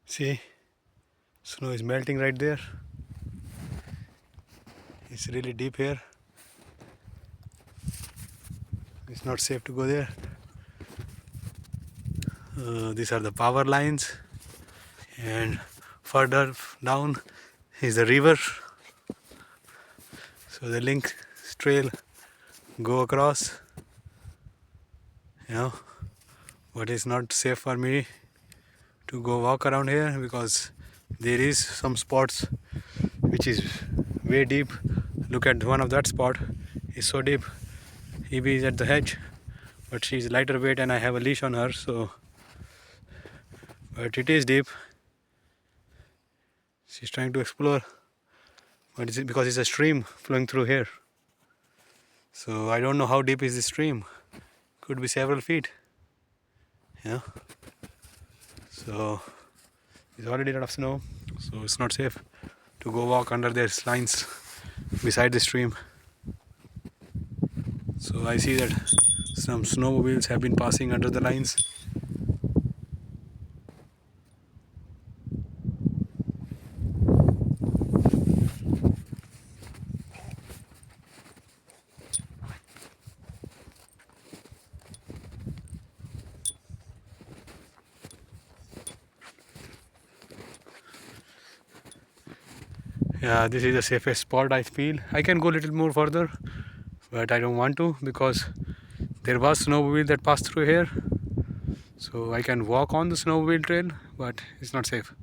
See, snow is melting right there. It's really deep here. It's not safe to go there. These are the power lines, and further down is the river. So the lynx trail go across, but it's not safe for me to go walk around here because there is some spots which is way deep. Look at one of that spot, it's so deep. Evie is at the edge, but she's lighter weight and I have a leash on her, so but it is deep. She's trying to explore, but it's because it's a stream flowing through here. So I don't know how deep is this stream. Could be several feet. Yeah. So it's already a lot of snow, so it's not safe to go walk under these lines beside the stream. So I see that some snowmobiles have been passing under the lines. Yeah, this is the safest spot I feel. I can go a little more further, but I don't want to because there was snowmobile that passed through here. So I can walk on the snowmobile trail, but it's not safe.